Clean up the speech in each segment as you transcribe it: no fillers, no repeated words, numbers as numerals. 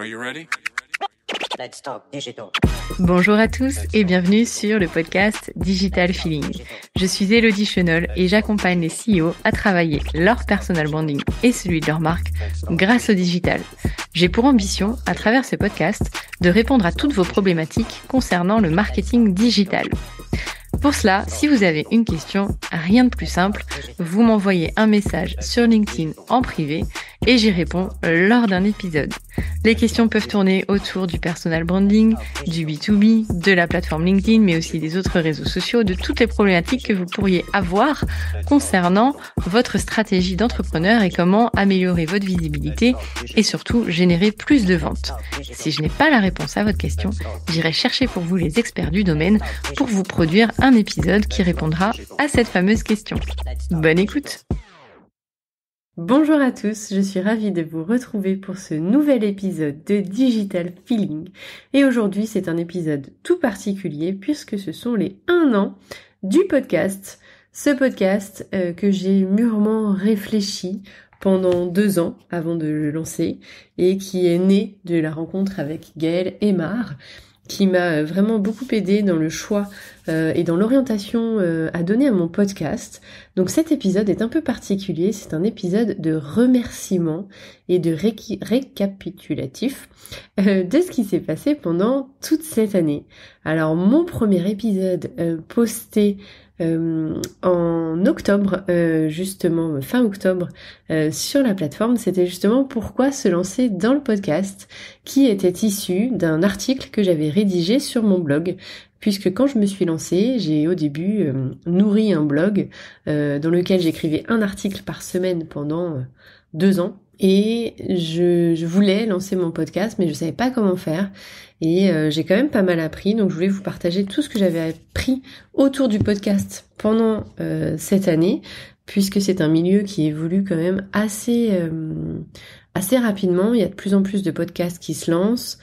Are you ready? Let's talk digital. Bonjour à tous et bienvenue sur le podcast Digital Feeling. Je suis Elodie Chenol et j'accompagne les CEO à travailler leur personal branding et celui de leur marque grâce au digital. J'ai pour ambition, à travers ce podcast, de répondre à toutes vos problématiques concernant le marketing digital. Pour cela, si vous avez une question, rien de plus simple, vous m'envoyez un message sur LinkedIn en privé et j'y réponds lors d'un épisode. Les questions peuvent tourner autour du personal branding, du B2B, de la plateforme LinkedIn, mais aussi des autres réseaux sociaux, de toutes les problématiques que vous pourriez avoir concernant votre stratégie d'entrepreneur et comment améliorer votre visibilité et surtout générer plus de ventes. Si je n'ai pas la réponse à votre question, j'irai chercher pour vous les experts du domaine pour vous produire un épisode qui répondra à cette fameuse question. Bonne écoute! Bonjour à tous, je suis ravie de vous retrouver pour ce nouvel épisode de Digital Feeling. Et aujourd'hui, c'est un épisode tout particulier puisque ce sont les 1 an du podcast. Ce podcast que j'ai mûrement réfléchi pendant 2 ans avant de le lancer et qui est né de la rencontre avec Gaëlle Aymar, qui m'a vraiment beaucoup aidé dans le choix et dans l'orientation à donner à mon podcast. Donc cet épisode est un peu particulier, c'est un épisode de remerciement et de récapitulatif de ce qui s'est passé pendant toute cette année. Alors mon premier épisode posté en octobre, justement fin octobre, sur la plateforme, c'était justement pourquoi se lancer dans le podcast, qui était issu d'un article que j'avais rédigé sur mon blog. Puisque quand je me suis lancée, j'ai au début nourri un blog dans lequel j'écrivais un article par semaine pendant 2 ans. Et je voulais lancer mon podcast, mais je savais pas comment faire. Et j'ai quand même pas mal appris, donc je voulais vous partager tout ce que j'avais appris autour du podcast pendant cette année, puisque c'est un milieu qui évolue quand même assez rapidement. Il y a de plus en plus de podcasts qui se lancent.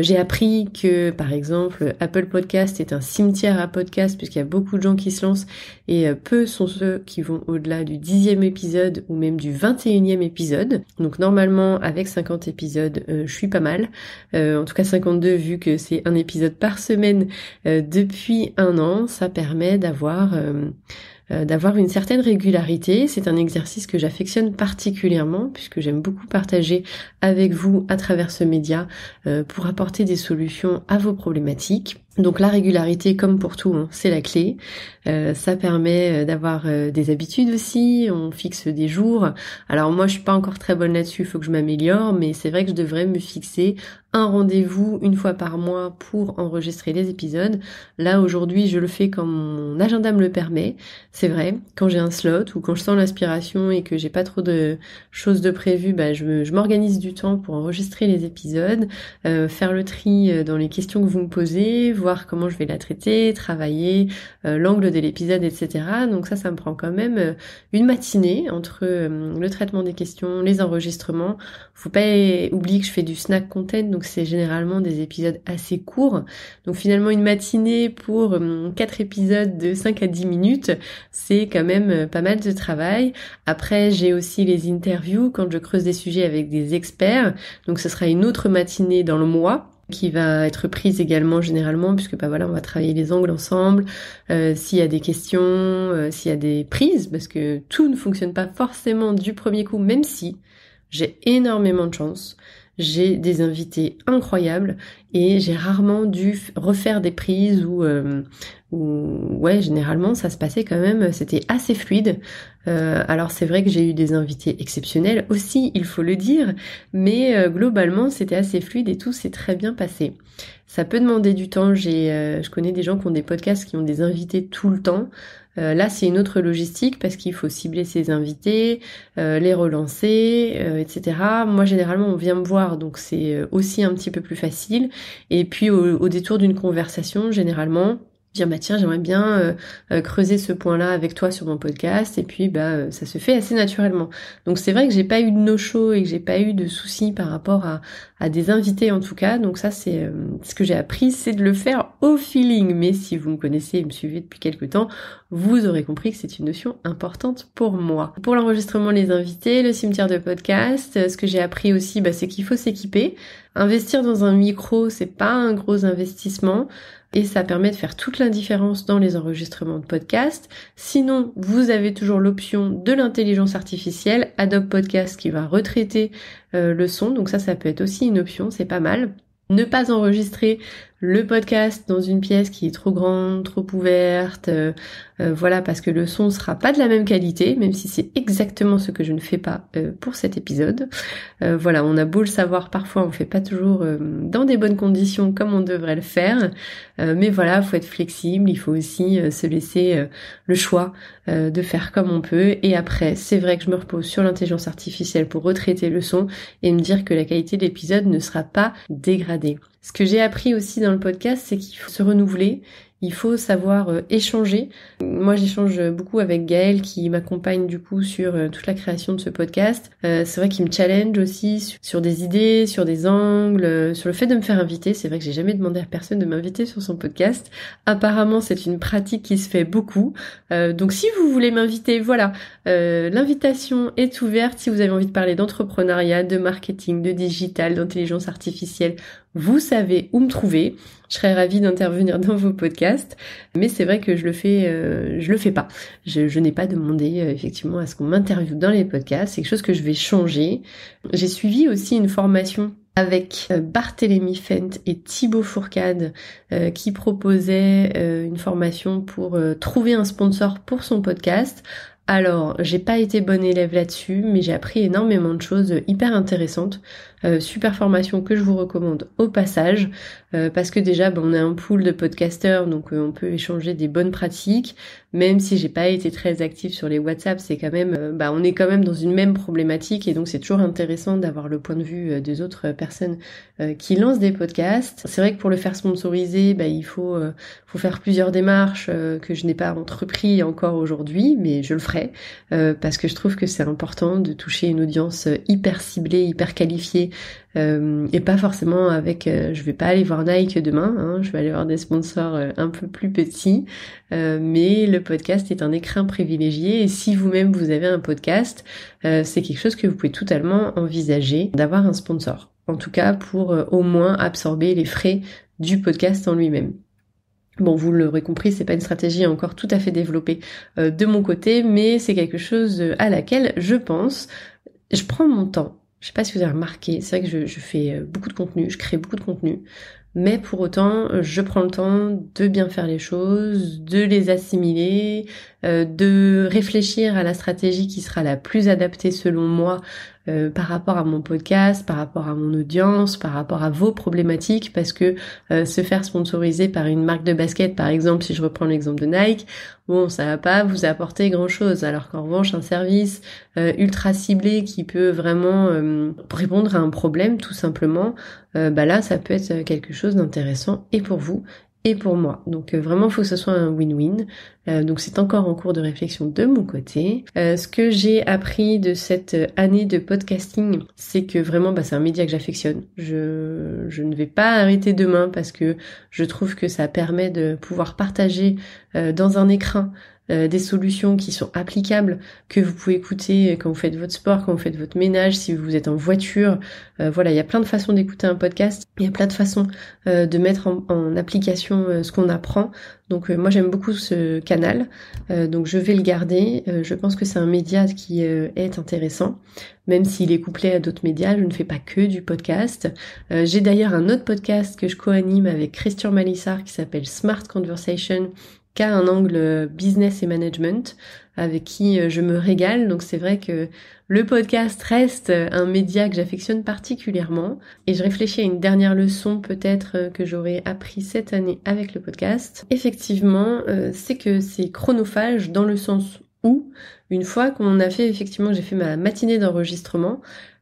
J'ai appris que, par exemple, Apple Podcast est un cimetière à podcasts puisqu'il y a beaucoup de gens qui se lancent et peu sont ceux qui vont au-delà du 10e épisode ou même du 21e épisode. Donc normalement, avec 50 épisodes, je suis pas mal. En tout cas 52 vu que c'est un épisode par semaine depuis 1 an. Ça permet d'avoir une certaine régularité. C'est un exercice que j'affectionne particulièrement puisque j'aime beaucoup partager avec vous à travers ce média pour apporter des solutions à vos problématiques. Donc la régularité, comme pour tout, c'est la clé. Ça permet d'avoir des habitudes aussi, on fixe des jours. Alors moi je suis pas encore très bonne là-dessus, il faut que je m'améliore, mais c'est vrai que je devrais me fixer un rendez-vous 1 fois par mois pour enregistrer les épisodes. Là aujourd'hui je le fais quand mon agenda me le permet, c'est vrai, quand j'ai un slot ou quand je sens l'inspiration et que j'ai pas trop de choses de prévues, je m'organise du temps pour enregistrer les épisodes, faire le tri dans les questions que vous me posez, voir comment je vais la traiter, travailler l'angle de l'épisode, etc. Donc ça me prend quand même une matinée entre le traitement des questions, les enregistrements. Faut pas oublier que je fais du snack content, donc c'est généralement des épisodes assez courts. Donc finalement une matinée pour 4 épisodes de 5 à 10 minutes, c'est quand même pas mal de travail. Après j'ai aussi les interviews quand je creuse des sujets avec des experts, donc ce sera une autre matinée dans le mois qui va être prise également généralement puisque on va travailler les angles ensemble, s'il y a des questions, s'il y a des prises, parce que tout ne fonctionne pas forcément du premier coup, même si j'ai énormément de chance. J'ai des invités incroyables et j'ai rarement dû refaire des prises où généralement ça se passait quand même, c'était assez fluide. Alors c'est vrai que j'ai eu des invités exceptionnels aussi, il faut le dire, mais globalement c'était assez fluide et tout s'est très bien passé. Ça peut demander du temps, je connais des gens qui ont des podcasts qui ont des invités tout le temps. Là, c'est une autre logistique parce qu'il faut cibler ses invités, les relancer, etc. Moi, généralement, on vient me voir, donc c'est aussi un petit peu plus facile. Et puis, au détour d'une conversation, généralement, dire tiens, j'aimerais bien creuser ce point-là avec toi sur mon podcast, et puis ça se fait assez naturellement. Donc c'est vrai que j'ai pas eu de no-show et que j'ai pas eu de soucis par rapport à des invités en tout cas. Donc ça c'est ce que j'ai appris, c'est de le faire au feeling. Mais si vous me connaissez et me suivez depuis quelques temps, vous aurez compris que c'est une notion importante pour moi. Pour l'enregistrement, les invités, le cimetière de podcast, ce que j'ai appris aussi, c'est qu'il faut s'équiper. Investir dans un micro, c'est pas un gros investissement. Et ça permet de faire toute la différence dans les enregistrements de podcast. Sinon, vous avez toujours l'option de l'intelligence artificielle, Adobe Podcast qui va retraiter le son. Donc ça peut être aussi une option, c'est pas mal. Ne pas enregistrer le podcast dans une pièce qui est trop grande, trop ouverte, voilà, parce que le son sera pas de la même qualité, même si c'est exactement ce que je ne fais pas pour cet épisode. Voilà, on a beau le savoir, parfois on fait pas toujours dans des bonnes conditions comme on devrait le faire, mais voilà, faut être flexible, il faut aussi se laisser le choix de faire comme on peut. Et après, c'est vrai que je me repose sur l'intelligence artificielle pour retraiter le son et me dire que la qualité de l'épisode ne sera pas dégradée. Ce que j'ai appris aussi dans le podcast, c'est qu'il faut se renouveler, il faut savoir échanger. Moi, j'échange beaucoup avec Gaël qui m'accompagne du coup sur toute la création de ce podcast. C'est vrai qu'il me challenge aussi sur des idées, sur des angles, sur le fait de me faire inviter. C'est vrai que j'ai jamais demandé à personne de m'inviter sur son podcast. Apparemment, c'est une pratique qui se fait beaucoup. Donc si vous voulez m'inviter, voilà, l'invitation est ouverte. Si vous avez envie de parler d'entrepreneuriat, de marketing, de digital, d'intelligence artificielle, vous savez où me trouver. Je serais ravie d'intervenir dans vos podcasts, mais c'est vrai que je le fais pas. Je n'ai pas demandé effectivement à ce qu'on m'interviewe dans les podcasts. C'est quelque chose que je vais changer. J'ai suivi aussi une formation avec Barthélémy Fent et Thibaut Fourcade qui proposaient une formation pour trouver un sponsor pour son podcast. Alors, j'ai pas été bonne élève là-dessus, mais j'ai appris énormément de choses hyper intéressantes. Super formation que je vous recommande au passage, parce que déjà, on a un pool de podcasteurs, donc on peut échanger des bonnes pratiques. Même si j'ai pas été très active sur les WhatsApp, c'est quand même, on est quand même dans une même problématique, et donc c'est toujours intéressant d'avoir le point de vue des autres personnes qui lancent des podcasts. C'est vrai que pour le faire sponsoriser, il faut faire plusieurs démarches que je n'ai pas entrepris encore aujourd'hui, mais je le ferai parce que je trouve que c'est important de toucher une audience hyper ciblée, hyper qualifiée, et pas forcément avec je vais pas aller voir Nike demain, je vais aller voir des sponsors un peu plus petits, mais le podcast est un écrin privilégié, et si vous-même vous avez un podcast, c'est quelque chose que vous pouvez totalement envisager d'avoir un sponsor, en tout cas pour au moins absorber les frais du podcast en lui-même. Bon, vous l'aurez compris, c'est pas une stratégie encore tout à fait développée de mon côté, mais c'est quelque chose à laquelle je pense. Je prends mon temps. Je sais pas si vous avez remarqué, c'est vrai que je fais beaucoup de contenu, je crée beaucoup de contenu, mais pour autant, je prends le temps de bien faire les choses, de les assimiler, de réfléchir à la stratégie qui sera la plus adaptée selon moi par rapport à mon podcast, par rapport à mon audience, par rapport à vos problématiques, parce que se faire sponsoriser par une marque de basket, par exemple, si je reprends l'exemple de Nike, ça va pas vous apporter grand-chose, alors qu'en revanche, un service ultra ciblé qui peut vraiment répondre à un problème, tout simplement, là, ça peut être quelque chose d'intéressant et pour vous et pour moi. Donc vraiment, il faut que ce soit un win-win. Donc c'est encore en cours de réflexion de mon côté. Ce que j'ai appris de cette année de podcasting, c'est que vraiment, c'est un média que j'affectionne. Je ne vais pas arrêter demain parce que je trouve que ça permet de pouvoir partager dans un écran des solutions qui sont applicables, que vous pouvez écouter quand vous faites votre sport, quand vous faites votre ménage, si vous êtes en voiture. Voilà, il y a plein de façons d'écouter un podcast, il y a plein de façons de mettre en application ce qu'on apprend. Donc moi j'aime beaucoup ce canal, donc je vais le garder. Je pense que c'est un média qui est intéressant, même s'il est couplé à d'autres médias. Je ne fais pas que du podcast. J'ai d'ailleurs un autre podcast que je co-anime avec Christian Malissard qui s'appelle Smart Conversation, qui a un angle business et management, avec qui je me régale. Donc c'est vrai que le podcast reste un média que j'affectionne particulièrement. Et je réfléchis à une dernière leçon peut-être que j'aurais appris cette année avec le podcast. Effectivement, c'est que c'est chronophage dans le sens où, une fois qu'on a fait, effectivement, j'ai fait ma matinée d'enregistrement,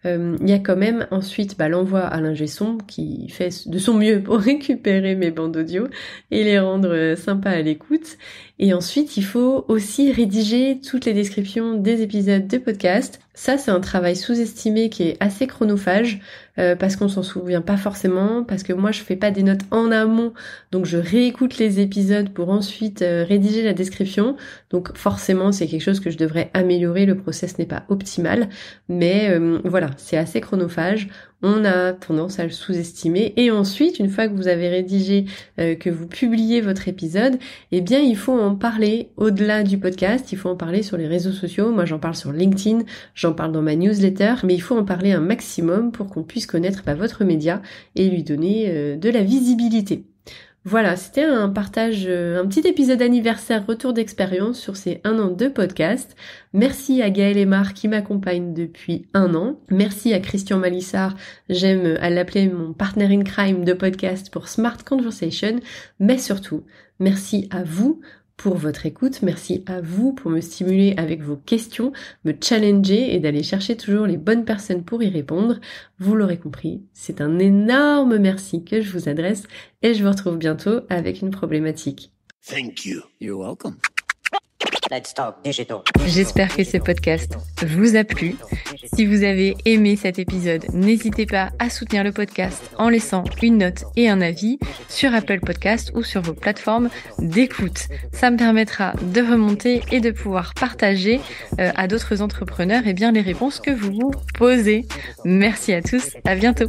il y a quand même ensuite l'envoi à l'ingé son qui fait de son mieux pour récupérer mes bandes audio et les rendre sympas à l'écoute. Et ensuite, il faut aussi rédiger toutes les descriptions des épisodes de podcast. Ça, c'est un travail sous-estimé qui est assez chronophage parce qu'on s'en souvient pas forcément, parce que moi je fais pas des notes en amont, donc je réécoute les épisodes pour ensuite rédiger la description. Donc forcément c'est quelque chose que je devrais améliorer, le process n'est pas optimal, mais voilà, c'est assez chronophage. On a tendance à le sous-estimer et ensuite, une fois que vous avez rédigé, que vous publiez votre épisode, eh bien il faut en parler au-delà du podcast, il faut en parler sur les réseaux sociaux. Moi j'en parle sur LinkedIn, j'en parle dans ma newsletter, mais il faut en parler un maximum pour qu'on puisse connaître votre média et lui donner de la visibilité. Voilà, c'était un partage, un petit épisode anniversaire retour d'expérience sur ces 1 an de podcast. Merci à Gaëlle Aymar qui m'accompagne depuis 1 an. Merci à Christian Malissard, j'aime à l'appeler mon partner in crime de podcast pour Smart Conversation. Mais surtout, merci à vous pour votre écoute, merci à vous pour me stimuler avec vos questions, me challenger et d'aller chercher toujours les bonnes personnes pour y répondre. Vous l'aurez compris, c'est un énorme merci que je vous adresse et je vous retrouve bientôt avec une problématique. Thank you. You're welcome. Let's talk digital. J'espère que ce podcast vous a plu. Si vous avez aimé cet épisode, n'hésitez pas à soutenir le podcast en laissant une note et un avis sur Apple Podcast ou sur vos plateformes d'écoute. Ça me permettra de remonter et de pouvoir partager à d'autres entrepreneurs les réponses que vous vous posez. Merci à tous, à bientôt.